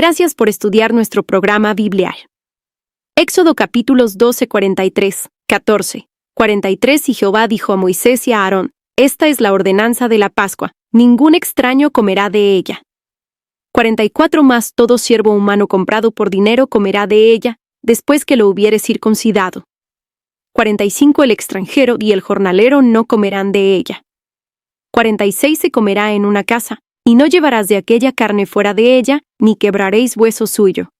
Gracias por estudiar nuestro programa biblial. Éxodo capítulos 12, 43, 14, 43. Y Jehová dijo a Moisés y a Aarón: Esta es la ordenanza de la Pascua, ningún extraño comerá de ella. 44. Más todo siervo humano comprado por dinero comerá de ella, después que lo hubiere circuncidado. 45. El extranjero y el jornalero no comerán de ella. 46. Se comerá en una casa, y no llevarás de aquella carne fuera de ella, ni quebraréis hueso suyo.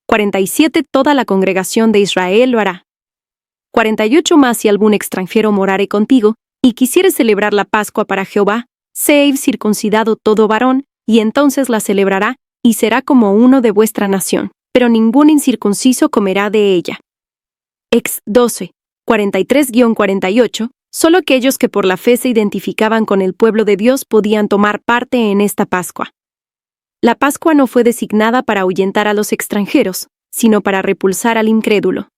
47. Toda la congregación de Israel lo hará. 48. Más si algún extranjero morare contigo, y quisiere celebrar la Pascua para Jehová, seáis circuncidado todo varón, y entonces la celebrará, y será como uno de vuestra nación, pero ningún incircunciso comerá de ella. Ex 12, 43-48. Solo aquellos que por la fe se identificaban con el pueblo de Dios podían tomar parte en esta Pascua. La Pascua no fue designada para ahuyentar a los extranjeros, sino para repulsar al incrédulo.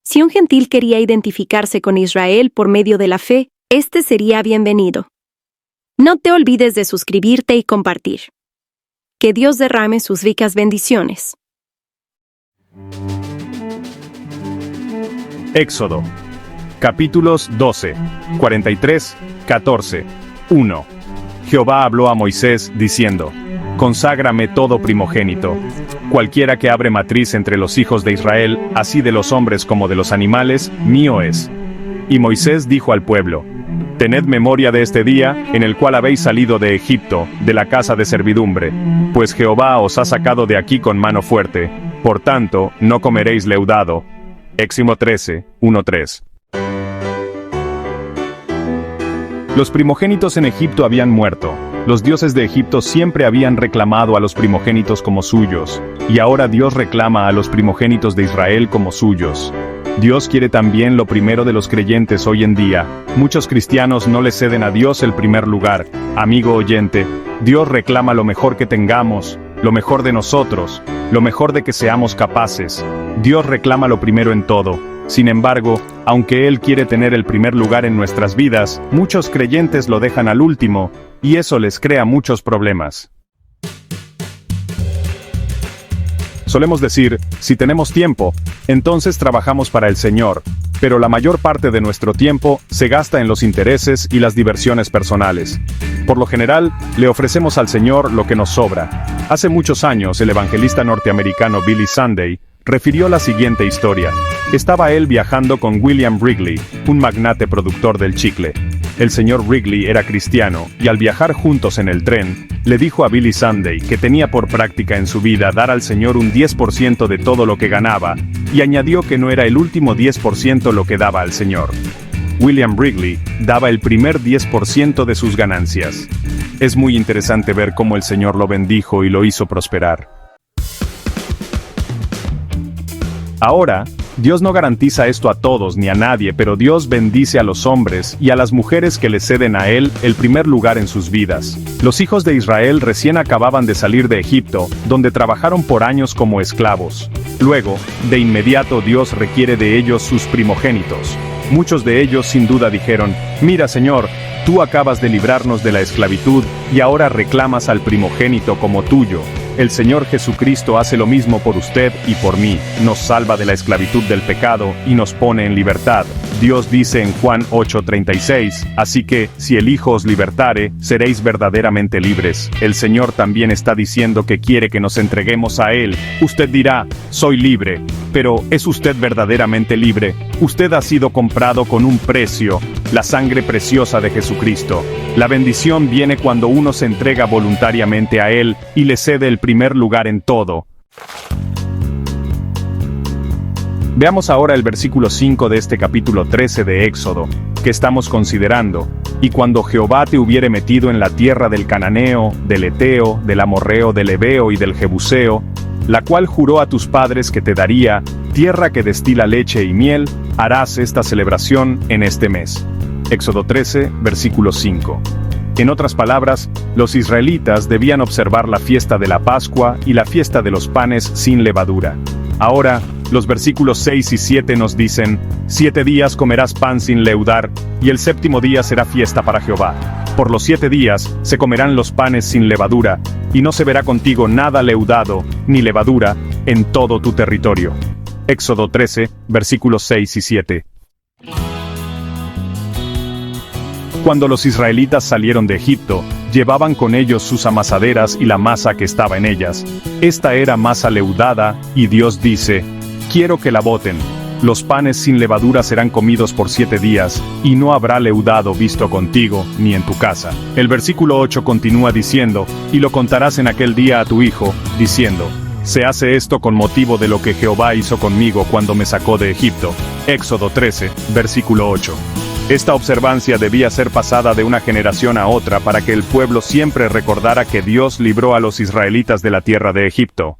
Si un gentil quería identificarse con Israel por medio de la fe, este sería bienvenido. No te olvides de suscribirte y compartir. Que Dios derrame sus ricas bendiciones. Éxodo capítulos 12, 43, 14, 1. Jehová habló a Moisés, diciendo: Conságrame todo primogénito. Cualquiera que abre matriz entre los hijos de Israel, así de los hombres como de los animales, mío es. Y Moisés dijo al pueblo: Tened memoria de este día, en el cual habéis salido de Egipto, de la casa de servidumbre, pues Jehová os ha sacado de aquí con mano fuerte, por tanto, no comeréis leudado. Éxodo 13, 1-3. Los primogénitos en Egipto habían muerto. Los dioses de Egipto siempre habían reclamado a los primogénitos como suyos, y ahora Dios reclama a los primogénitos de Israel como suyos. Dios quiere también lo primero de los creyentes hoy en día. Muchos cristianos no le ceden a Dios el primer lugar. Amigo oyente, Dios reclama lo mejor que tengamos, lo mejor de nosotros, lo mejor de que seamos capaces. Dios reclama lo primero en todo. Sin embargo, aunque Él quiere tener el primer lugar en nuestras vidas, muchos creyentes lo dejan al último, y eso les crea muchos problemas. Solemos decir, si tenemos tiempo, entonces trabajamos para el Señor, pero la mayor parte de nuestro tiempo se gasta en los intereses y las diversiones personales. Por lo general, le ofrecemos al Señor lo que nos sobra. Hace muchos años, el evangelista norteamericano Billy Sunday refirió la siguiente historia. Estaba él viajando con William Wrigley, un magnate productor del chicle. El señor Wrigley era cristiano, y al viajar juntos en el tren, le dijo a Billy Sunday que tenía por práctica en su vida dar al Señor un 10% de todo lo que ganaba, y añadió que no era el último 10% lo que daba al Señor. William Wrigley daba el primer 10% de sus ganancias. Es muy interesante ver cómo el Señor lo bendijo y lo hizo prosperar. Ahora, Dios no garantiza esto a todos ni a nadie, pero Dios bendice a los hombres y a las mujeres que le ceden a Él el primer lugar en sus vidas. Los hijos de Israel recién acababan de salir de Egipto, donde trabajaron por años como esclavos. Luego, de inmediato Dios requiere de ellos sus primogénitos. Muchos de ellos sin duda dijeron: Mira, Señor, tú acabas de librarnos de la esclavitud y ahora reclamas al primogénito como tuyo. El Señor Jesucristo hace lo mismo por usted y por mí, nos salva de la esclavitud del pecado y nos pone en libertad. Dios dice en Juan 8:36, así que, si el Hijo os libertare, seréis verdaderamente libres. El Señor también está diciendo que quiere que nos entreguemos a Él. Usted dirá: soy libre. Pero, ¿es usted verdaderamente libre? Usted ha sido comprado con un precio, la sangre preciosa de Jesucristo. La bendición viene cuando uno se entrega voluntariamente a Él y le cede el primer lugar en todo. Veamos ahora el versículo 5 de este capítulo 13 de Éxodo, que estamos considerando. Y cuando Jehová te hubiere metido en la tierra del Cananeo, del Eteo, del Amorreo, del Heveo y del Jebuseo, la cual juró a tus padres que te daría, tierra que destila leche y miel, harás esta celebración en este mes. Éxodo 13, versículo 5. En otras palabras, los israelitas debían observar la fiesta de la Pascua y la fiesta de los panes sin levadura. Ahora, los versículos 6 y 7 nos dicen: 7 días comerás pan sin leudar, y el séptimo día será fiesta para Jehová. Por los 7 días se comerán los panes sin levadura, y no se verá contigo nada leudado, ni levadura, en todo tu territorio. Éxodo 13, versículos 6 y 7. Cuando los israelitas salieron de Egipto, llevaban con ellos sus amasaderas y la masa que estaba en ellas. Esta era masa leudada, y Dios dice: quiero que la boten. Los panes sin levadura serán comidos por 7 días, y no habrá leudado visto contigo, ni en tu casa. El versículo 8 continúa diciendo: y lo contarás en aquel día a tu hijo, diciendo: se hace esto con motivo de lo que Jehová hizo conmigo cuando me sacó de Egipto. Éxodo 13, versículo 8. Esta observancia debía ser pasada de una generación a otra para que el pueblo siempre recordara que Dios libró a los israelitas de la tierra de Egipto.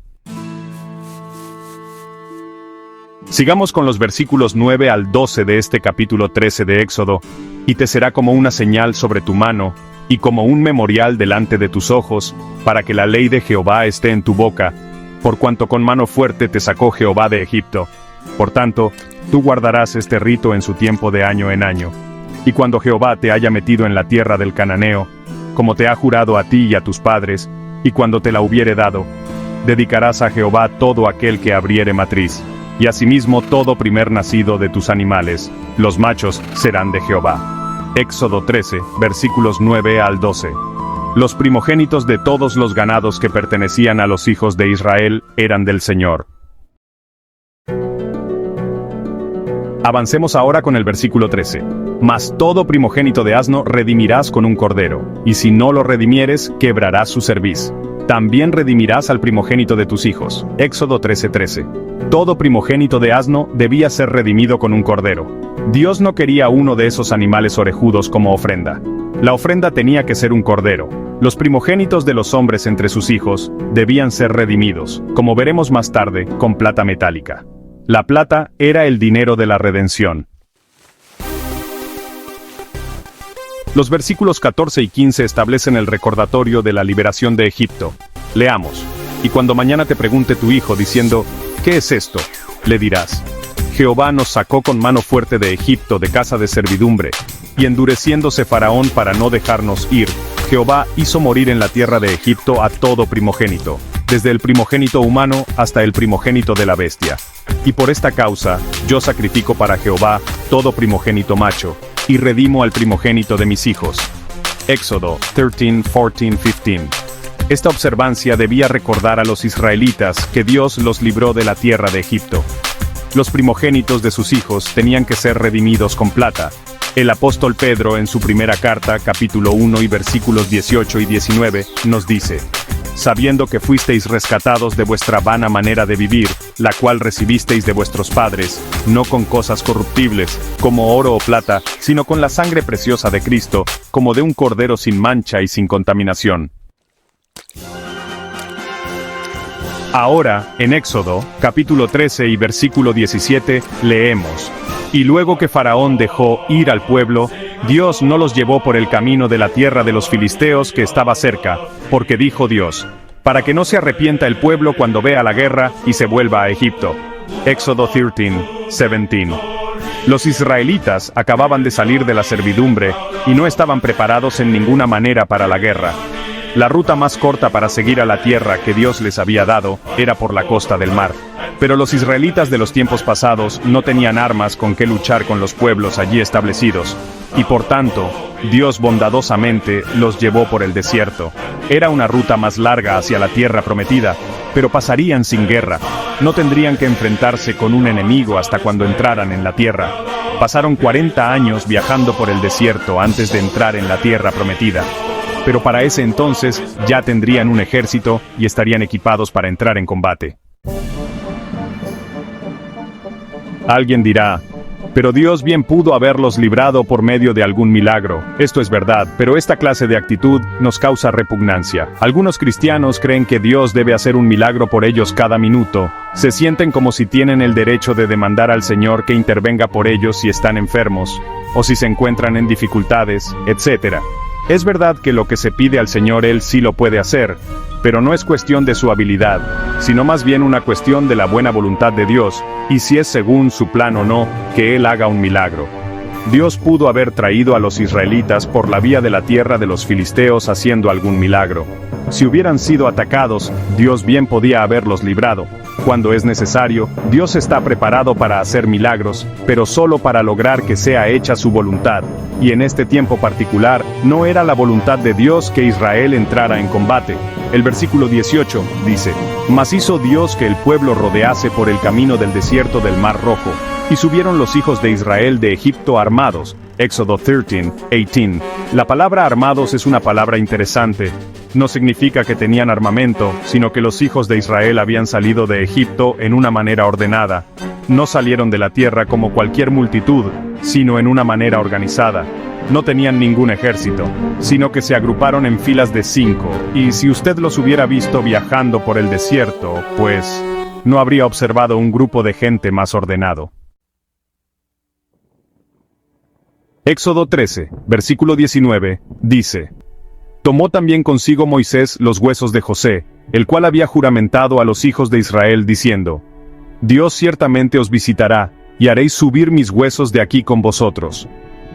Sigamos con los versículos 9 al 12 de este capítulo 13 de Éxodo. Y te será como una señal sobre tu mano, y como un memorial delante de tus ojos, para que la ley de Jehová esté en tu boca, por cuanto con mano fuerte te sacó Jehová de Egipto. Por tanto, tú guardarás este rito en su tiempo de año en año. Y cuando Jehová te haya metido en la tierra del cananeo, como te ha jurado a ti y a tus padres, y cuando te la hubiere dado, dedicarás a Jehová todo aquel que abriere matriz, y asimismo todo primer nacido de tus animales, los machos serán de Jehová. Éxodo 13, versículos 9 al 12. Los primogénitos de todos los ganados que pertenecían a los hijos de Israel eran del Señor. Avancemos ahora con el versículo 13. Mas todo primogénito de asno redimirás con un cordero, y si no lo redimieres, quebrarás su cerviz. También redimirás al primogénito de tus hijos. Éxodo 13:13. Todo primogénito de asno debía ser redimido con un cordero. Dios no quería uno de esos animales orejudos como ofrenda. La ofrenda tenía que ser un cordero. Los primogénitos de los hombres entre sus hijos debían ser redimidos, como veremos más tarde, con plata metálica. La plata era el dinero de la redención. Los versículos 14 y 15 establecen el recordatorio de la liberación de Egipto. Leamos. Y cuando mañana te pregunte tu hijo diciendo: ¿qué es esto?, le dirás: Jehová nos sacó con mano fuerte de Egipto, de casa de servidumbre, y endureciéndose Faraón para no dejarnos ir, Jehová hizo morir en la tierra de Egipto a todo primogénito, desde el primogénito humano hasta el primogénito de la bestia. Y por esta causa, yo sacrifico para Jehová todo primogénito macho, y redimo al primogénito de mis hijos. Éxodo 13, 14, 15. Esta observancia debía recordar a los israelitas que Dios los libró de la tierra de Egipto. Los primogénitos de sus hijos tenían que ser redimidos con plata. El apóstol Pedro en su primera carta, capítulo 1 y versículos 18 y 19, nos dice: sabiendo que fuisteis rescatados de vuestra vana manera de vivir, la cual recibisteis de vuestros padres, no con cosas corruptibles, como oro o plata, sino con la sangre preciosa de Cristo, como de un cordero sin mancha y sin contaminación. Ahora, en Éxodo, capítulo 13 y versículo 17, leemos: y luego que Faraón dejó ir al pueblo, Dios no los llevó por el camino de la tierra de los filisteos que estaba cerca, porque dijo Dios: para que no se arrepienta el pueblo cuando vea la guerra y se vuelva a Egipto. Éxodo 13, 17. Los israelitas acababan de salir de la servidumbre y no estaban preparados en ninguna manera para la guerra. La ruta más corta para seguir a la tierra que Dios les había dado era por la costa del mar. Pero los israelitas de los tiempos pasados no tenían armas con que luchar con los pueblos allí establecidos, y por tanto, Dios bondadosamente los llevó por el desierto. Era una ruta más larga hacia la tierra prometida, pero pasarían sin guerra. No tendrían que enfrentarse con un enemigo hasta cuando entraran en la tierra. Pasaron 40 años viajando por el desierto antes de entrar en la tierra prometida. Pero para ese entonces ya tendrían un ejército y estarían equipados para entrar en combate. Alguien dirá: pero Dios bien pudo haberlos librado por medio de algún milagro. Esto es verdad, pero esta clase de actitud nos causa repugnancia. Algunos cristianos creen que Dios debe hacer un milagro por ellos cada minuto. Se sienten como si tienen el derecho de demandar al Señor que intervenga por ellos si están enfermos, o si se encuentran en dificultades, etc. Es verdad que lo que se pide al Señor Él sí lo puede hacer, pero no es cuestión de su habilidad, sino más bien una cuestión de la buena voluntad de Dios, y si es según su plan o no, que Él haga un milagro. Dios pudo haber traído a los israelitas por la vía de la tierra de los filisteos haciendo algún milagro. Si hubieran sido atacados, Dios bien podía haberlos librado. Cuando es necesario, Dios está preparado para hacer milagros, pero solo para lograr que sea hecha su voluntad. Y en este tiempo particular, no era la voluntad de Dios que Israel entrara en combate. El versículo 18 dice: Mas hizo Dios que el pueblo rodease por el camino del desierto del Mar Rojo, y subieron los hijos de Israel de Egipto armados. Éxodo 13:18. La palabra armados es una palabra interesante. No significa que tenían armamento, sino que los hijos de Israel habían salido de Egipto en una manera ordenada. No salieron de la tierra como cualquier multitud, sino en una manera organizada. No tenían ningún ejército, sino que se agruparon en filas de 5, y si usted los hubiera visto viajando por el desierto, pues no habría observado un grupo de gente más ordenado. Éxodo 13, versículo 19, dice: Tomó también consigo Moisés los huesos de José, el cual había juramentado a los hijos de Israel diciendo: Dios ciertamente os visitará, y haréis subir mis huesos de aquí con vosotros.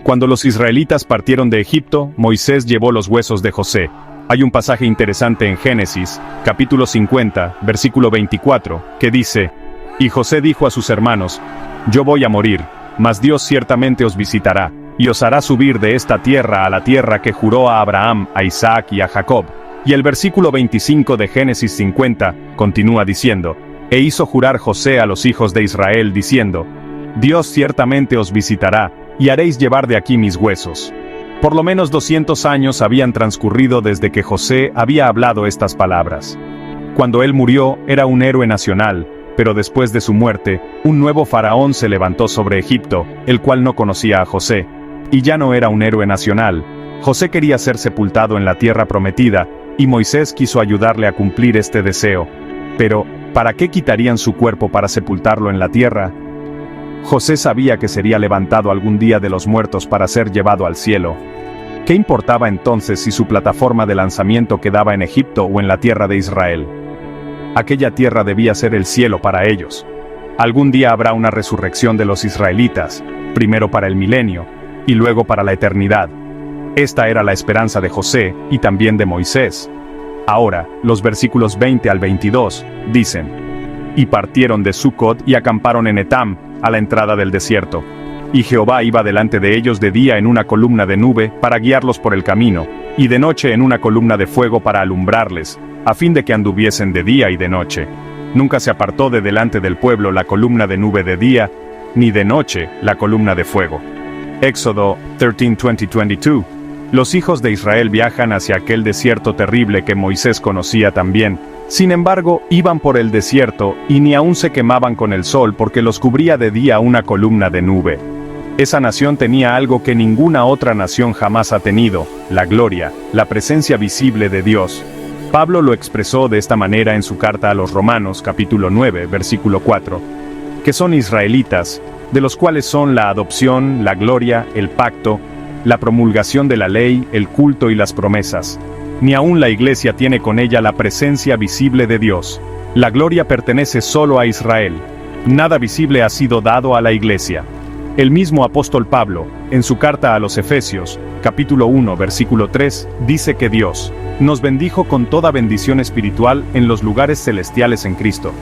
Cuando los israelitas partieron de Egipto, Moisés llevó los huesos de José. Hay un pasaje interesante en Génesis, capítulo 50, versículo 24, que dice: Y José dijo a sus hermanos: Yo voy a morir, mas Dios ciertamente os visitará, y os hará subir de esta tierra a la tierra que juró a Abraham, a Isaac y a Jacob. Y el versículo 25 de Génesis 50 continúa diciendo: E hizo jurar José a los hijos de Israel diciendo: Dios ciertamente os visitará, y haréis llevar de aquí mis huesos. Por lo menos 200 años habían transcurrido desde que José había hablado estas palabras. Cuando él murió, era un héroe nacional, pero después de su muerte, un nuevo faraón se levantó sobre Egipto, el cual no conocía a José. Y ya no era un héroe nacional. José quería ser sepultado en la tierra prometida, y Moisés quiso ayudarle a cumplir este deseo. Pero, ¿para qué quitarían su cuerpo para sepultarlo en la tierra? José sabía que sería levantado algún día de los muertos para ser llevado al cielo. ¿Qué importaba entonces si su plataforma de lanzamiento quedaba en Egipto o en la tierra de Israel? Aquella tierra debía ser el cielo para ellos. Algún día habrá una resurrección de los israelitas, primero para el milenio, y luego para la eternidad. Esta era la esperanza de José y también de Moisés. Ahora, los versículos 20 al 22 dicen: Y partieron de Sucot y acamparon en Etam, a la entrada del desierto. Y Jehová iba delante de ellos de día en una columna de nube para guiarlos por el camino, y de noche en una columna de fuego para alumbrarles, a fin de que anduviesen de día y de noche. Nunca se apartó de delante del pueblo la columna de nube de día, ni de noche la columna de fuego. Éxodo 13:20-22. Los hijos de Israel viajan hacia aquel desierto terrible que Moisés conocía también. Sin embargo, iban por el desierto, y ni aún se quemaban con el sol porque los cubría de día una columna de nube. Esa nación tenía algo que ninguna otra nación jamás ha tenido: la gloria, la presencia visible de Dios. Pablo lo expresó de esta manera en su carta a los Romanos, capítulo 9, versículo 4, que son israelitas, de los cuales son la adopción, la gloria, el pacto, la promulgación de la ley, el culto y las promesas. Ni aún la iglesia tiene con ella la presencia visible de Dios. La gloria pertenece solo a Israel. Nada visible ha sido dado a la iglesia. El mismo apóstol Pablo, en su carta a los Efesios, capítulo 1, versículo 3, dice que Dios nos bendijo con toda bendición espiritual en los lugares celestiales en Cristo.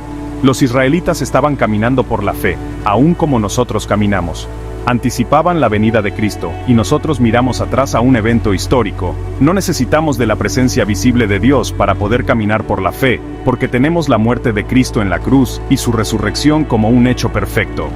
Los israelitas estaban caminando por la fe, aún como nosotros caminamos. Anticipaban la venida de Cristo, y nosotros miramos atrás a un evento histórico. No necesitamos de la presencia visible de Dios para poder caminar por la fe, porque tenemos la muerte de Cristo en la cruz y su resurrección como un hecho perfecto.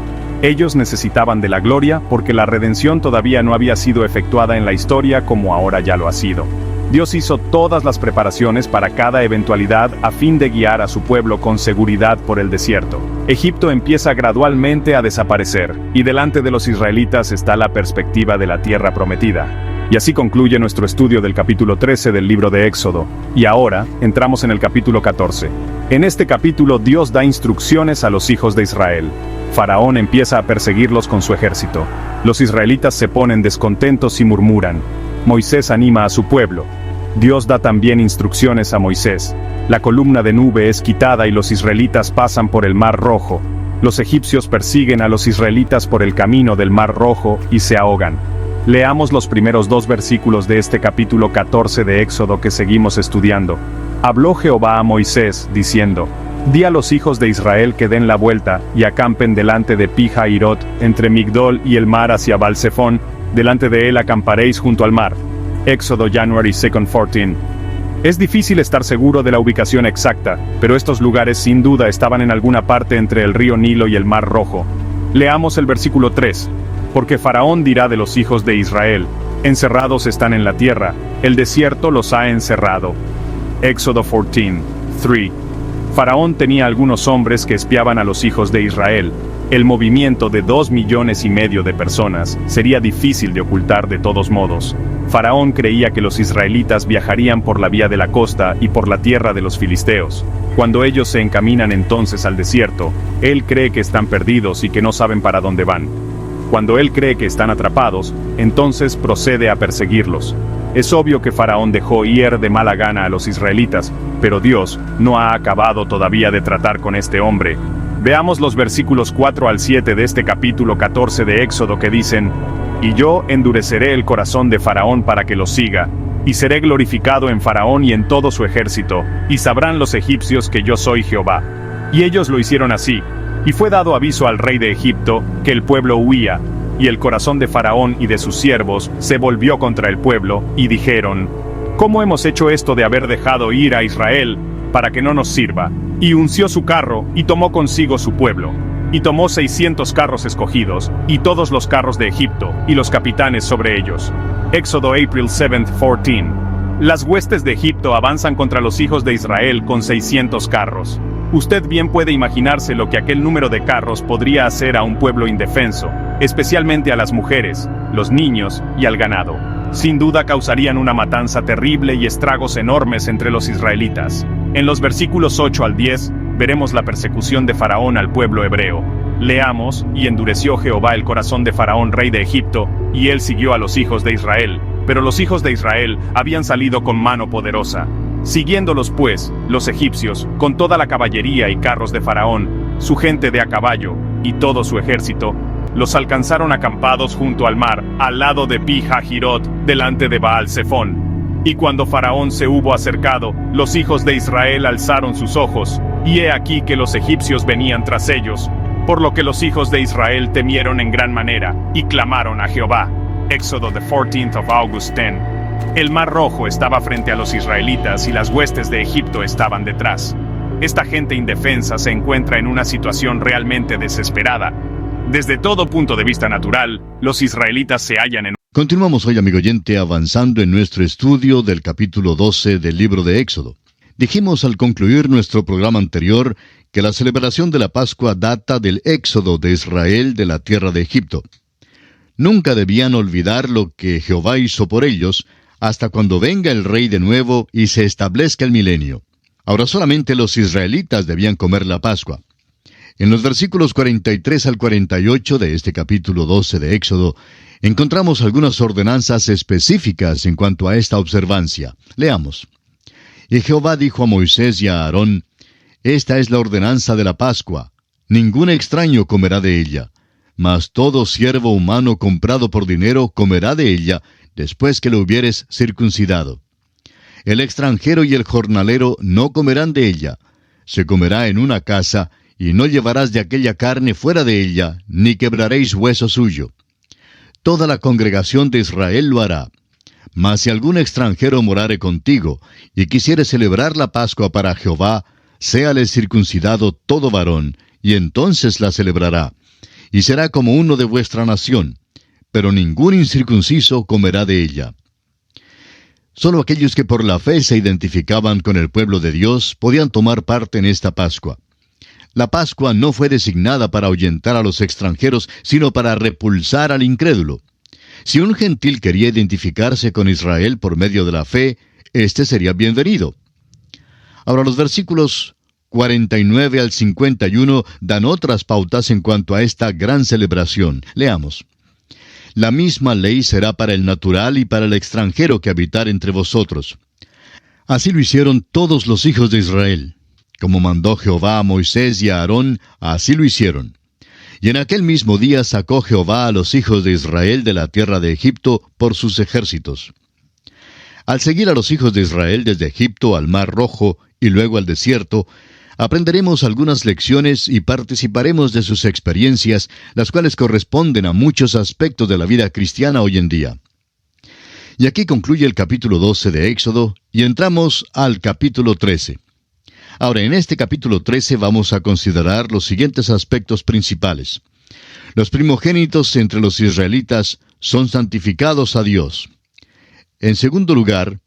Ellos necesitaban de la gloria porque la redención todavía no había sido efectuada en la historia como ahora ya lo ha sido. Dios hizo todas las preparaciones para cada eventualidad a fin de guiar a su pueblo con seguridad por el desierto. Egipto empieza gradualmente a desaparecer, y delante de los israelitas está la perspectiva de la tierra prometida. Y así concluye nuestro estudio del capítulo 13 del libro de Éxodo, y ahora entramos en el capítulo 14. En este capítulo Dios da instrucciones a los hijos de Israel. Faraón empieza a perseguirlos con su ejército. Los israelitas se ponen descontentos y murmuran. Moisés anima a su pueblo. Dios da también instrucciones a Moisés. La columna de nube es quitada y los israelitas pasan por el Mar Rojo. Los egipcios persiguen a los israelitas por el camino del Mar Rojo y se ahogan. Leamos los primeros 2 versículos de este capítulo 14 de Éxodo que seguimos estudiando. Habló Jehová a Moisés, diciendo: Di a los hijos de Israel que den la vuelta y acampen delante de Pi-Hahirot, entre Migdol y el mar hacia Baal-Zephón, delante de él acamparéis junto al mar. Éxodo January 2, 14. Es difícil estar seguro de la ubicación exacta, pero estos lugares sin duda estaban en alguna parte entre el río Nilo y el Mar Rojo. Leamos el versículo 3. Porque Faraón dirá de los hijos de Israel: encerrados están en la tierra, el desierto los ha encerrado. Éxodo 14, 3. Faraón tenía algunos hombres que espiaban a los hijos de Israel. El movimiento de 2,5 millones de personas sería difícil de ocultar de todos modos. Faraón creía que los israelitas viajarían por la vía de la costa y por la tierra de los filisteos. Cuando ellos se encaminan entonces al desierto, él cree que están perdidos y que no saben para dónde van. Cuando él cree que están atrapados, entonces procede a perseguirlos. Es obvio que Faraón dejó ir de mala gana a los israelitas, pero Dios no ha acabado todavía de tratar con este hombre. Veamos los versículos 4 al 7 de este capítulo 14 de Éxodo que dicen: Y yo endureceré el corazón de Faraón para que lo siga, y seré glorificado en Faraón y en todo su ejército, y sabrán los egipcios que yo soy Jehová. Y ellos lo hicieron así, y fue dado aviso al rey de Egipto, que el pueblo huía, y el corazón de Faraón y de sus siervos se volvió contra el pueblo, y dijeron: ¿Cómo hemos hecho esto de haber dejado ir a Israel, para que no nos sirva? Y unció su carro, y tomó consigo su pueblo. Y tomó 600 carros escogidos, y todos los carros de Egipto, y los capitanes sobre ellos. Éxodo April 7, 14. Las huestes de Egipto avanzan contra los hijos de Israel con 600 carros. Usted bien puede imaginarse lo que aquel número de carros podría hacer a un pueblo indefenso, especialmente a las mujeres, los niños y al ganado. Sin duda causarían una matanza terrible y estragos enormes entre los israelitas. En los versículos 8 al 10, veremos la persecución de Faraón al pueblo hebreo. Leamos: y endureció Jehová el corazón de Faraón rey de Egipto, y él siguió a los hijos de Israel. Pero los hijos de Israel habían salido con mano poderosa. Siguiéndolos pues, los egipcios, con toda la caballería y carros de Faraón, su gente de a caballo, y todo su ejército, los alcanzaron acampados junto al mar, al lado de Pi-Hahirot, delante de Baal-Zephón. Y cuando Faraón se hubo acercado, los hijos de Israel alzaron sus ojos, y he aquí que los egipcios venían tras ellos, por lo que los hijos de Israel temieron en gran manera, y clamaron a Jehová. Éxodo 14 August 10. El Mar Rojo estaba frente a los israelitas y las huestes de Egipto estaban detrás. Esta gente indefensa se encuentra en una situación realmente desesperada. Desde todo punto de vista natural, los israelitas se hallan en... Continuamos hoy, amigo oyente, avanzando en nuestro estudio del capítulo 12 del libro de Éxodo. Dijimos al concluir nuestro programa anterior que la celebración de la Pascua data del éxodo de Israel de la tierra de Egipto. Nunca debían olvidar lo que Jehová hizo por ellos hasta cuando venga el rey de nuevo y se establezca el milenio. Ahora solamente los israelitas debían comer la Pascua. En los versículos 43 al 48 de este capítulo 12 de Éxodo, encontramos algunas ordenanzas específicas en cuanto a esta observancia. Leamos. Y Jehová dijo a Moisés y a Aarón: Esta es la ordenanza de la Pascua. Ningún extraño comerá de ella, mas todo siervo humano comprado por dinero comerá de ella, después que lo hubieres circuncidado. El extranjero y el jornalero no comerán de ella. Se comerá en una casa, y no llevarás de aquella carne fuera de ella, ni quebraréis hueso suyo. Toda la congregación de Israel lo hará. Mas si algún extranjero morare contigo, y quisiere celebrar la Pascua para Jehová, séale circuncidado todo varón, y entonces la celebrará, y será como uno de vuestra nación, pero ningún incircunciso comerá de ella. Solo aquellos que por la fe se identificaban con el pueblo de Dios podían tomar parte en esta Pascua. La Pascua no fue designada para ahuyentar a los extranjeros, sino para repulsar al incrédulo. Si un gentil quería identificarse con Israel por medio de la fe, éste sería bienvenido. Ahora los versículos 49 al 51 dan otras pautas en cuanto a esta gran celebración. Leamos. La misma ley será para el natural y para el extranjero que habitar entre vosotros. Así lo hicieron todos los hijos de Israel. Como mandó Jehová a Moisés y a Aarón, así lo hicieron. Y en aquel mismo día sacó Jehová a los hijos de Israel de la tierra de Egipto por sus ejércitos. Al seguir a los hijos de Israel desde Egipto al Mar Rojo y luego al desierto, aprenderemos algunas lecciones y participaremos de sus experiencias, las cuales corresponden a muchos aspectos de la vida cristiana hoy en día. Y aquí concluye el capítulo 12 de Éxodo y entramos al capítulo 13. Ahora, en este capítulo 13 vamos a considerar los siguientes aspectos principales. Los primogénitos entre los israelitas son santificados a Dios. En segundo lugar,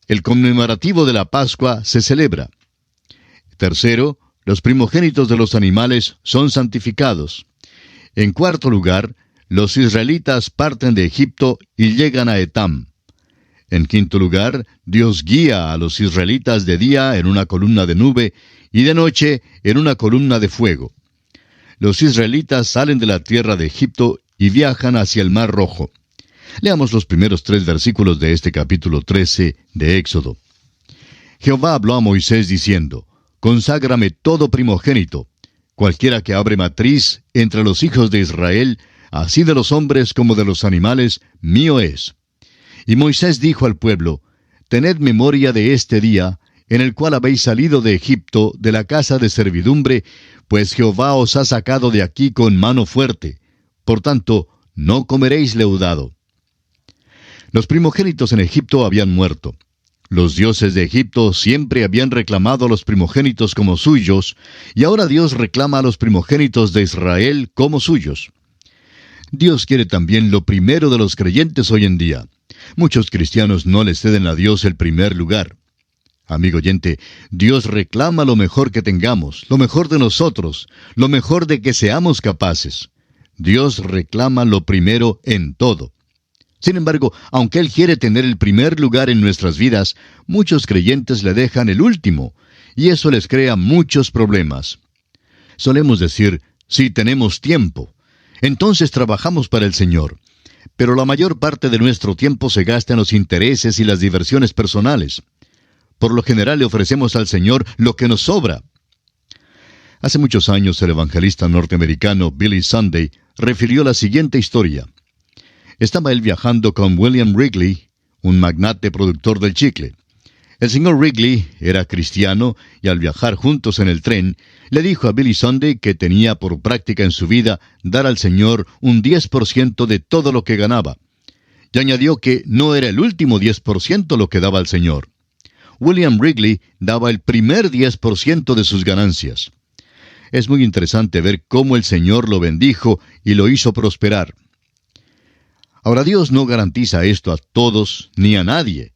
el conmemorativo de la Pascua se celebra. Tercero, los primogénitos de los animales son santificados. En cuarto lugar, los israelitas parten de Egipto y llegan a Etam. En quinto lugar, Dios guía a los israelitas de día en una columna de nube y de noche en una columna de fuego. Los israelitas salen de la tierra de Egipto y viajan hacia el Mar Rojo. Leamos los primeros 3 versículos de este capítulo 13 de Éxodo. Jehová habló a Moisés diciendo: Conságrame todo primogénito, cualquiera que abre matriz entre los hijos de Israel, así de los hombres como de los animales, mío es. Y Moisés dijo al pueblo: Tened memoria de este día, en el cual habéis salido de Egipto, de la casa de servidumbre, pues Jehová os ha sacado de aquí con mano fuerte. Por tanto, no comeréis leudado. Los primogénitos en Egipto habían muerto. Los dioses de Egipto siempre habían reclamado a los primogénitos como suyos, y ahora Dios reclama a los primogénitos de Israel como suyos. Dios quiere también lo primero de los creyentes hoy en día. Muchos cristianos no le ceden a Dios el primer lugar. Amigo oyente, Dios reclama lo mejor que tengamos, lo mejor de nosotros, lo mejor de que seamos capaces. Dios reclama lo primero en todo. Sin embargo, aunque Él quiere tener el primer lugar en nuestras vidas, muchos creyentes le dejan el último, y eso les crea muchos problemas. Solemos decir: si tenemos tiempo, entonces trabajamos para el Señor. Pero la mayor parte de nuestro tiempo se gasta en los intereses y las diversiones personales. Por lo general le ofrecemos al Señor lo que nos sobra. Hace muchos años el evangelista norteamericano Billy Sunday refirió la siguiente historia. Estaba él viajando con William Wrigley, un magnate productor del chicle. El señor Wrigley era cristiano y al viajar juntos en el tren, le dijo a Billy Sunday que tenía por práctica en su vida dar al Señor un 10% de todo lo que ganaba. Y añadió que no era el último 10% lo que daba al Señor. William Wrigley daba el primer 10% de sus ganancias. Es muy interesante ver cómo el Señor lo bendijo y lo hizo prosperar. Ahora, Dios no garantiza esto a todos ni a nadie,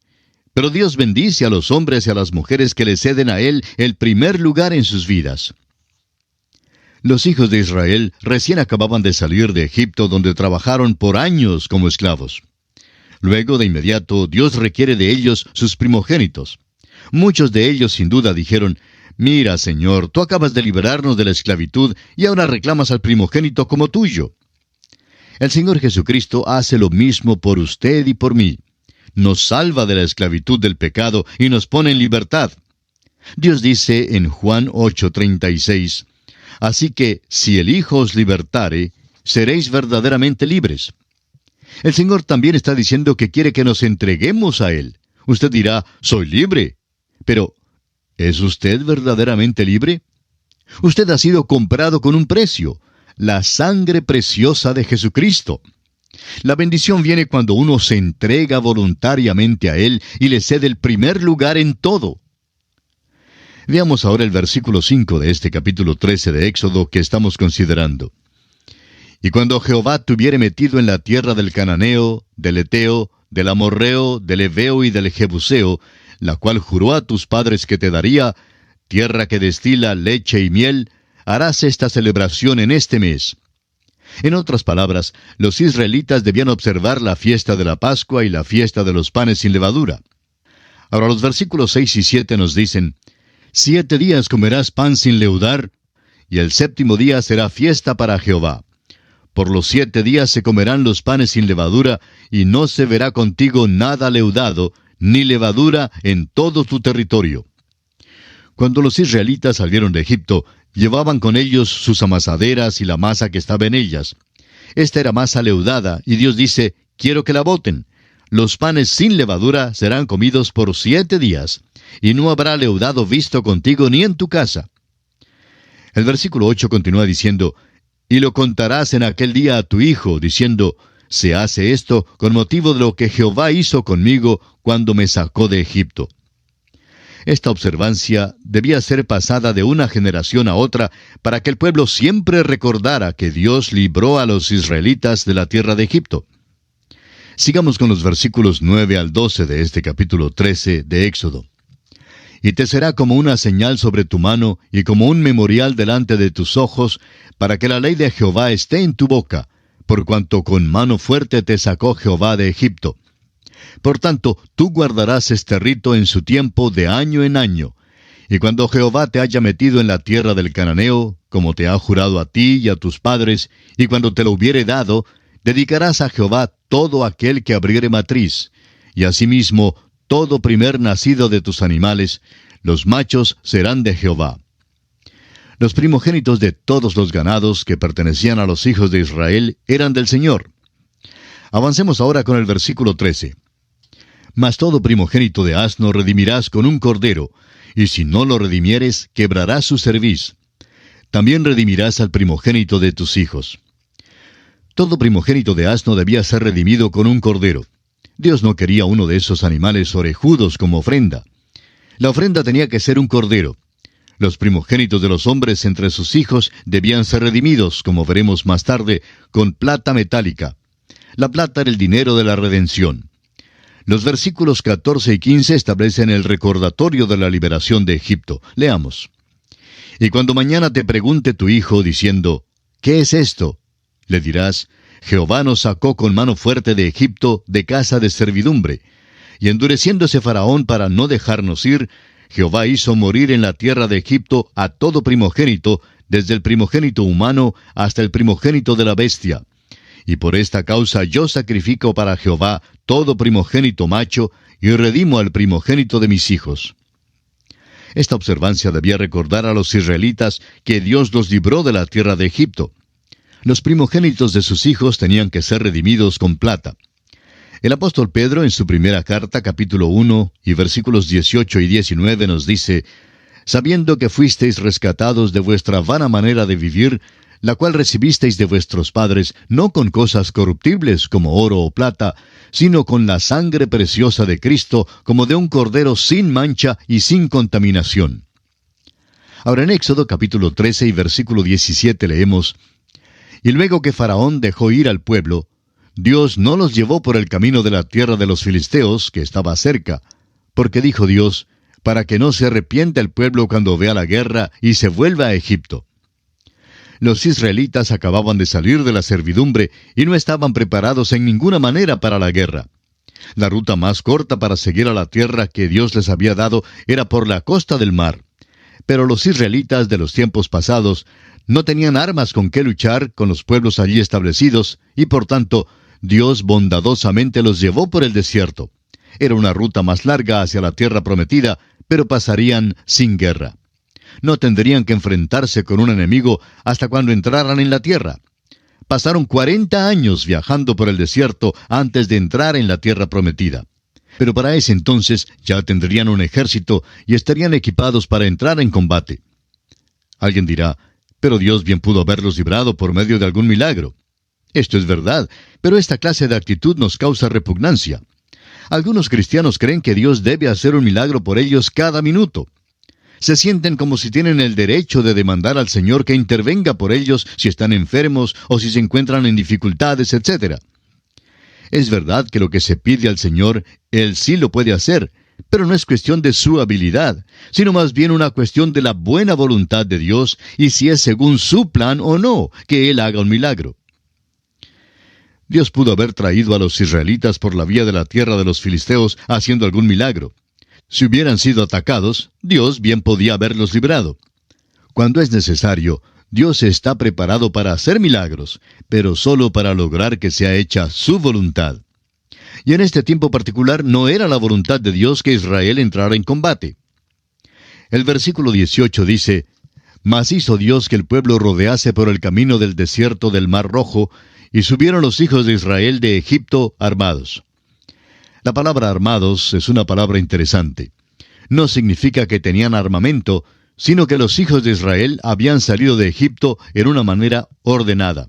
pero Dios bendice a los hombres y a las mujeres que le ceden a Él el primer lugar en sus vidas. Los hijos de Israel recién acababan de salir de Egipto, donde trabajaron por años como esclavos. Luego, de inmediato, Dios requiere de ellos sus primogénitos. Muchos de ellos sin duda dijeron: Mira, Señor, tú acabas de liberarnos de la esclavitud y ahora reclamas al primogénito como tuyo. El Señor Jesucristo hace lo mismo por usted y por mí. Nos salva de la esclavitud del pecado y nos pone en libertad. Dios dice en Juan 8:36, Así que, si el Hijo os libertare, seréis verdaderamente libres. El Señor también está diciendo que quiere que nos entreguemos a Él. Usted dirá: soy libre. Pero, ¿es usted verdaderamente libre? Usted ha sido comprado con un precio: la sangre preciosa de Jesucristo. La bendición viene cuando uno se entrega voluntariamente a Él y le cede el primer lugar en todo. Veamos ahora el versículo 5 de este capítulo 13 de Éxodo que estamos considerando. Y cuando Jehová te hubiere metido en la tierra del Cananeo, del Eteo, del Amorreo, del Heveo y del Jebuseo, la cual juró a tus padres que te daría, tierra que destila leche y miel, harás esta celebración en este mes. En otras palabras, los israelitas debían observar la fiesta de la Pascua y la fiesta de los panes sin levadura. Ahora los versículos 6 y 7 nos dicen: 7 días comerás pan sin leudar, y el 7º día será fiesta para Jehová. Por los 7 días se comerán los panes sin levadura, y no se verá contigo nada leudado, ni levadura en todo tu territorio. Cuando los israelitas salieron de Egipto, llevaban con ellos sus amasaderas y la masa que estaba en ellas. Esta era masa leudada, y Dios dice, quiero que la boten. Los panes sin levadura serán comidos por 7 días, y no habrá leudado visto contigo ni en tu casa. El versículo 8 continúa diciendo, y lo contarás en aquel día a tu hijo, diciendo, se hace esto con motivo de lo que Jehová hizo conmigo cuando me sacó de Egipto. Esta observancia debía ser pasada de una generación a otra para que el pueblo siempre recordara que Dios libró a los israelitas de la tierra de Egipto. Sigamos con los versículos 9 al 12 de este capítulo 13 de Éxodo. Y te será como una señal sobre tu mano y como un memorial delante de tus ojos, para que la ley de Jehová esté en tu boca, por cuanto con mano fuerte te sacó Jehová de Egipto. Por tanto, tú guardarás este rito en su tiempo de año en año. Y cuando Jehová te haya metido en la tierra del cananeo, como te ha jurado a ti y a tus padres, y cuando te lo hubiere dado, dedicarás a Jehová todo aquel que abriere matriz, y asimismo todo primer nacido de tus animales, los machos serán de Jehová. Los primogénitos de todos los ganados que pertenecían a los hijos de Israel eran del Señor. Avancemos ahora con el versículo 13. Mas todo primogénito de asno redimirás con un cordero, y si no lo redimieres, quebrarás su cerviz. También redimirás al primogénito de tus hijos. Todo primogénito de asno debía ser redimido con un cordero. Dios no quería uno de esos animales orejudos como ofrenda. La ofrenda tenía que ser un cordero. Los primogénitos de los hombres entre sus hijos debían ser redimidos, como veremos más tarde, con plata metálica. La plata era el dinero de la redención. Los versículos 14 y 15 establecen el recordatorio de la liberación de Egipto. Leamos. Y cuando mañana te pregunte tu hijo, diciendo, ¿qué es esto? Le dirás, Jehová nos sacó con mano fuerte de Egipto, de casa de servidumbre. Y endureciéndose Faraón para no dejarnos ir, Jehová hizo morir en la tierra de Egipto a todo primogénito, desde el primogénito humano hasta el primogénito de la bestia. Y por esta causa yo sacrifico para Jehová todo primogénito macho, y redimo al primogénito de mis hijos. Esta observancia debía recordar a los israelitas que Dios los libró de la tierra de Egipto. Los primogénitos de sus hijos tenían que ser redimidos con plata. El apóstol Pedro, en su primera carta, capítulo 1, y versículos 18 y 19, nos dice, sabiendo que fuisteis rescatados de vuestra vana manera de vivir, la cual recibisteis de vuestros padres, no con cosas corruptibles como oro o plata, sino con la sangre preciosa de Cristo, como de un cordero sin mancha y sin contaminación. Ahora en Éxodo capítulo 13 y versículo 17 leemos, y luego que Faraón dejó ir al pueblo, Dios no los llevó por el camino de la tierra de los filisteos, que estaba cerca, porque dijo Dios, para que no se arrepienta el pueblo cuando vea la guerra y se vuelva a Egipto. Los israelitas acababan de salir de la servidumbre y no estaban preparados en ninguna manera para la guerra. La ruta más corta para seguir a la tierra que Dios les había dado era por la costa del mar. Pero los israelitas de los tiempos pasados no tenían armas con que luchar con los pueblos allí establecidos, y por tanto, Dios bondadosamente los llevó por el desierto. Era una ruta más larga hacia la tierra prometida, pero pasarían sin guerra. No tendrían que enfrentarse con un enemigo hasta cuando entraran en la tierra. Pasaron 40 años viajando por el desierto antes de entrar en la tierra prometida. Pero para ese entonces ya tendrían un ejército y estarían equipados para entrar en combate. Alguien dirá, pero Dios bien pudo haberlos librado por medio de algún milagro. Esto es verdad, pero esta clase de actitud nos causa repugnancia. Algunos cristianos creen que Dios debe hacer un milagro por ellos cada minuto. Se sienten como si tienen el derecho de demandar al Señor que intervenga por ellos si están enfermos o si se encuentran en dificultades, etc. Es verdad que lo que se pide al Señor, Él sí lo puede hacer, pero no es cuestión de su habilidad, sino más bien una cuestión de la buena voluntad de Dios y si es según su plan o no que Él haga un milagro. Dios pudo haber traído a los israelitas por la vía de la tierra de los filisteos haciendo algún milagro. Si hubieran sido atacados, Dios bien podía haberlos librado. Cuando es necesario, Dios está preparado para hacer milagros, pero solo para lograr que sea hecha su voluntad. Y en este tiempo particular no era la voluntad de Dios que Israel entrara en combate. El versículo 18 dice, «Mas hizo Dios que el pueblo rodease por el camino del desierto del Mar Rojo, y subieron los hijos de Israel de Egipto armados». La palabra armados es una palabra interesante. No significa que tenían armamento, sino que los hijos de Israel habían salido de Egipto en una manera ordenada.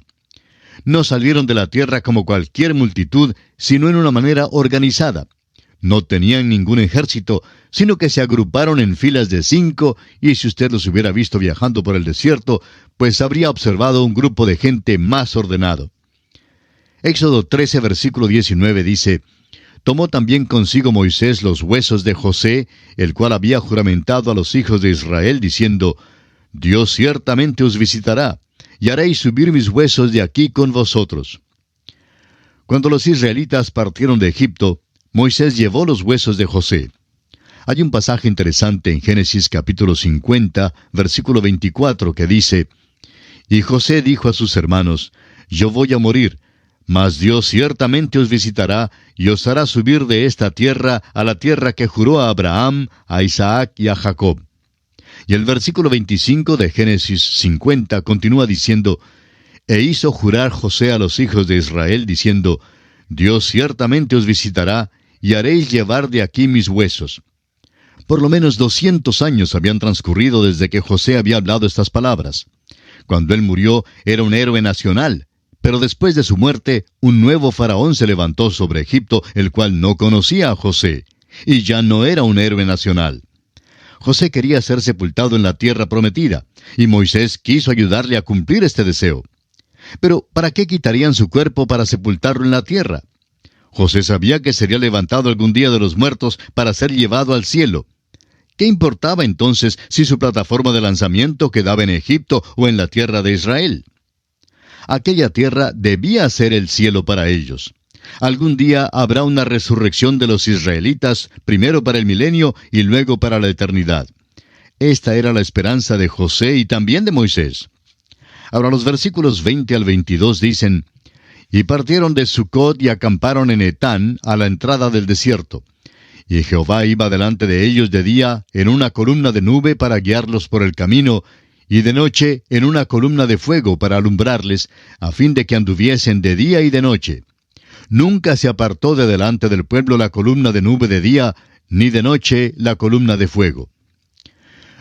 No salieron de la tierra como cualquier multitud, sino en una manera organizada. No tenían ningún ejército, sino que se agruparon en filas de 5, y si usted los hubiera visto viajando por el desierto, pues habría observado un grupo de gente más ordenado. Éxodo 13, versículo 19 dice, «Tomó también consigo Moisés los huesos de José, el cual había juramentado a los hijos de Israel, diciendo, Dios ciertamente os visitará, y haréis subir mis huesos de aquí con vosotros». Cuando los israelitas partieron de Egipto, Moisés llevó los huesos de José. Hay un pasaje interesante en Génesis capítulo 50, versículo 24, que dice, «Y José dijo a sus hermanos, Yo voy a morir, mas Dios ciertamente os visitará, y os hará subir de esta tierra a la tierra que juró a Abraham, a Isaac y a Jacob». Y el versículo 25 de Génesis 50 continúa diciendo, «E hizo jurar José a los hijos de Israel, diciendo, Dios ciertamente os visitará, y haréis llevar de aquí mis huesos». Por lo menos 200 años habían transcurrido desde que José había hablado estas palabras. Cuando él murió, era un héroe nacional, pero después de su muerte, un nuevo faraón se levantó sobre Egipto, el cual no conocía a José, y ya no era un héroe nacional. José quería ser sepultado en la tierra prometida, y Moisés quiso ayudarle a cumplir este deseo. Pero, ¿para qué quitarían su cuerpo para sepultarlo en la tierra? José sabía que sería levantado algún día de los muertos para ser llevado al cielo. ¿Qué importaba entonces si su plataforma de lanzamiento quedaba en Egipto o en la tierra de Israel? Aquella tierra debía ser el cielo para ellos. Algún día habrá una resurrección de los israelitas, primero para el milenio y luego para la eternidad. Esta era la esperanza de José y también de Moisés. Ahora los versículos 20 al 22 dicen, «Y partieron de Sucot y acamparon en Etán, a la entrada del desierto. Y Jehová iba delante de ellos de día en una columna de nube para guiarlos por el camino, y de noche en una columna de fuego para alumbrarles, a fin de que anduviesen de día y de noche. Nunca se apartó de delante del pueblo la columna de nube de día, ni de noche la columna de fuego».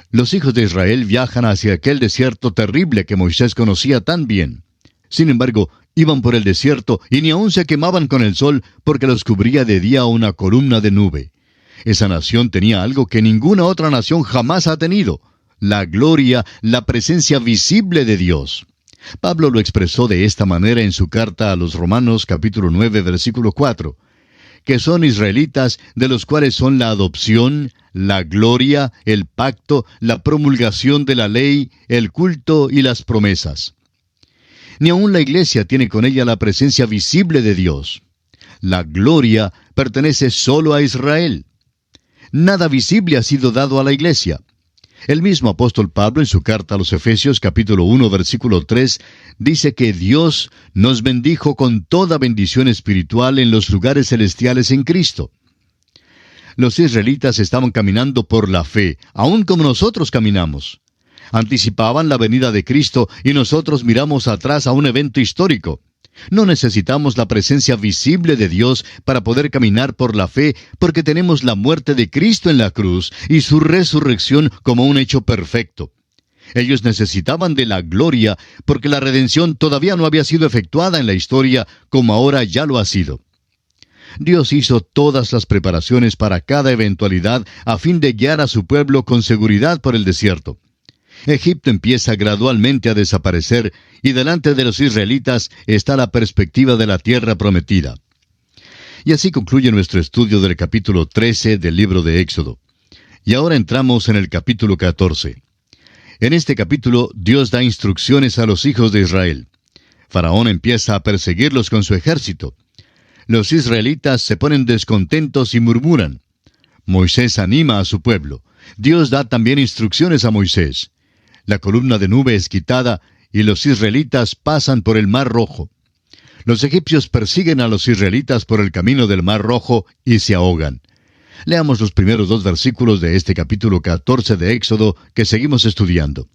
Los hijos de Israel viajan hacia aquel desierto terrible que Moisés conocía tan bien. Sin embargo, iban por el desierto y ni aun se quemaban con el sol, porque los cubría de día una columna de nube. Esa nación tenía algo que ninguna otra nación jamás ha tenido: la gloria, la presencia visible de Dios. Pablo lo expresó de esta manera en su carta a los Romanos capítulo 9, versículo 4, que son israelitas, de los cuales son la adopción, la gloria, el pacto, la promulgación de la ley, el culto y las promesas. Ni aun la iglesia tiene con ella la presencia visible de Dios. La gloria pertenece solo a Israel. Nada visible ha sido dado a la iglesia. El mismo apóstol Pablo, en su carta a los Efesios capítulo 1, versículo 3, dice que Dios nos bendijo con toda bendición espiritual en los lugares celestiales en Cristo. Los israelitas estaban caminando por la fe, aun como nosotros caminamos. Anticipaban la venida de Cristo y nosotros miramos atrás a un evento histórico. No necesitamos la presencia visible de Dios para poder caminar por la fe, porque tenemos la muerte de Cristo en la cruz y su resurrección como un hecho perfecto. Ellos necesitaban de la gloria, porque la redención todavía no había sido efectuada en la historia, como ahora ya lo ha sido. Dios hizo todas las preparaciones para cada eventualidad a fin de guiar a su pueblo con seguridad por el desierto. Egipto empieza gradualmente a desaparecer, y delante de los israelitas está la perspectiva de la tierra prometida. Y así concluye nuestro estudio del capítulo 13 del libro de Éxodo. Y ahora entramos en el capítulo 14. En este capítulo, Dios da instrucciones a los hijos de Israel. Faraón empieza a perseguirlos con su ejército. Los israelitas se ponen descontentos y murmuran. Moisés anima a su pueblo. Dios da también instrucciones a Moisés. La columna de nube es quitada y los israelitas pasan por el Mar Rojo. Los egipcios persiguen a los israelitas por el camino del Mar Rojo y se ahogan. Leamos los primeros 2 versículos de este capítulo 14 de Éxodo que seguimos estudiando.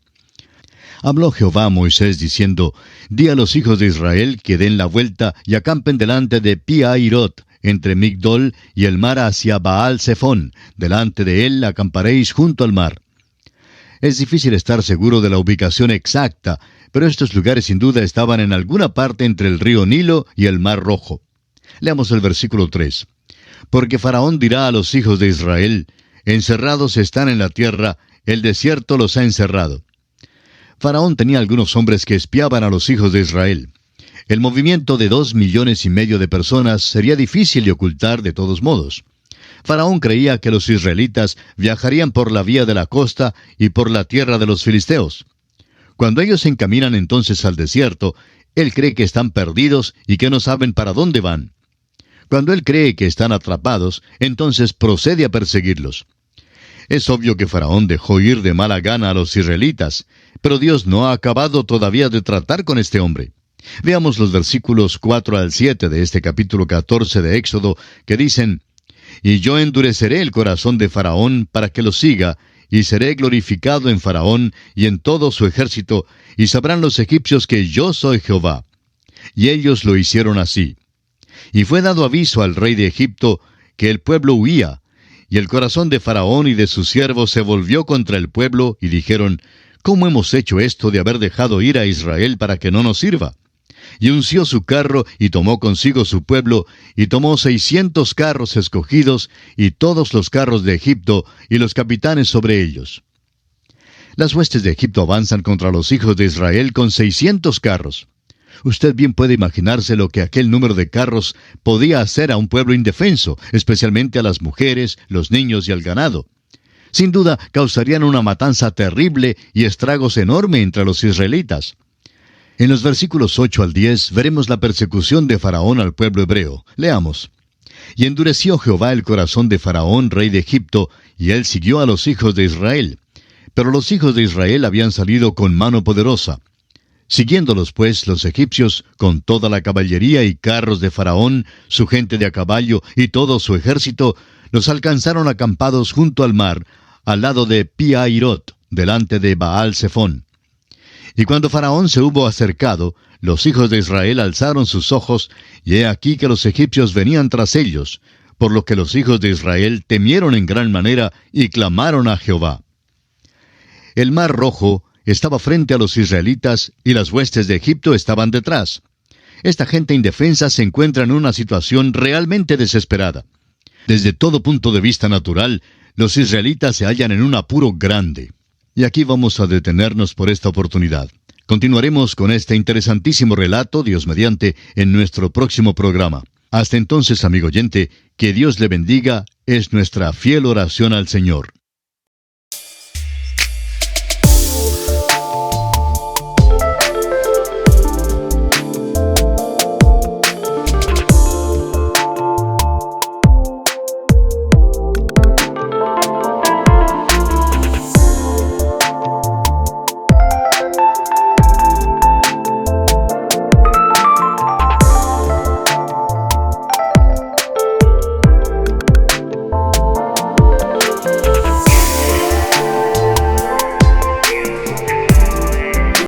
Habló Jehová a Moisés diciendo, Di a los hijos de Israel que den la vuelta y acampen delante de Pi-Hahirot, entre Migdol y el mar hacia Baal-Zephón. Delante de él acamparéis junto al mar. Es difícil estar seguro de la ubicación exacta, pero estos lugares sin duda estaban en alguna parte entre el río Nilo y el mar Rojo. Leamos el versículo 3. Porque Faraón dirá a los hijos de Israel, Encerrados están en la tierra, el desierto los ha encerrado. Faraón tenía algunos hombres que espiaban a los hijos de Israel. El movimiento de 2,5 millones de personas sería difícil de ocultar de todos modos. Faraón creía que los israelitas viajarían por la vía de la costa y por la tierra de los filisteos. Cuando ellos se encaminan entonces al desierto, él cree que están perdidos y que no saben para dónde van. Cuando él cree que están atrapados, entonces procede a perseguirlos. Es obvio que Faraón dejó ir de mala gana a los israelitas, pero Dios no ha acabado todavía de tratar con este hombre. Veamos los versículos 4 al 7 de este capítulo 14 de Éxodo, que dicen, Y yo endureceré el corazón de Faraón para que lo siga, y seré glorificado en Faraón y en todo su ejército, y sabrán los egipcios que yo soy Jehová. Y ellos lo hicieron así. Y fue dado aviso al rey de Egipto que el pueblo huía, y el corazón de Faraón y de sus siervos se volvió contra el pueblo, y dijeron, ¿Cómo hemos hecho esto de haber dejado ir a Israel para que no nos sirva? Y unció su carro, y tomó consigo su pueblo, y tomó 600 carros escogidos, y todos los carros de Egipto, y los capitanes sobre ellos. Las huestes de Egipto avanzan contra los hijos de Israel con 600 carros. Usted bien puede imaginarse lo que aquel número de carros podía hacer a un pueblo indefenso, especialmente a las mujeres, los niños y al ganado. Sin duda, causarían una matanza terrible y estragos enormes entre los israelitas. En los versículos 8 al 10 veremos la persecución de Faraón al pueblo hebreo. Leamos. Y endureció Jehová el corazón de Faraón, rey de Egipto, y él siguió a los hijos de Israel. Pero los hijos de Israel habían salido con mano poderosa. Siguiéndolos pues los egipcios, con toda la caballería y carros de Faraón, su gente de a caballo y todo su ejército, los alcanzaron acampados junto al mar, al lado de Pi-Hahirot, delante de Baal-Zephón. Y cuando Faraón se hubo acercado, los hijos de Israel alzaron sus ojos, y he aquí que los egipcios venían tras ellos, por lo que los hijos de Israel temieron en gran manera y clamaron a Jehová. El mar Rojo estaba frente a los israelitas y las huestes de Egipto estaban detrás. Esta gente indefensa se encuentra en una situación realmente desesperada. Desde todo punto de vista natural, los israelitas se hallan en un apuro grande. Y aquí vamos a detenernos por esta oportunidad. Continuaremos con este interesantísimo relato, Dios mediante, en nuestro próximo programa. Hasta entonces, amigo oyente, que Dios le bendiga, es nuestra fiel oración al Señor.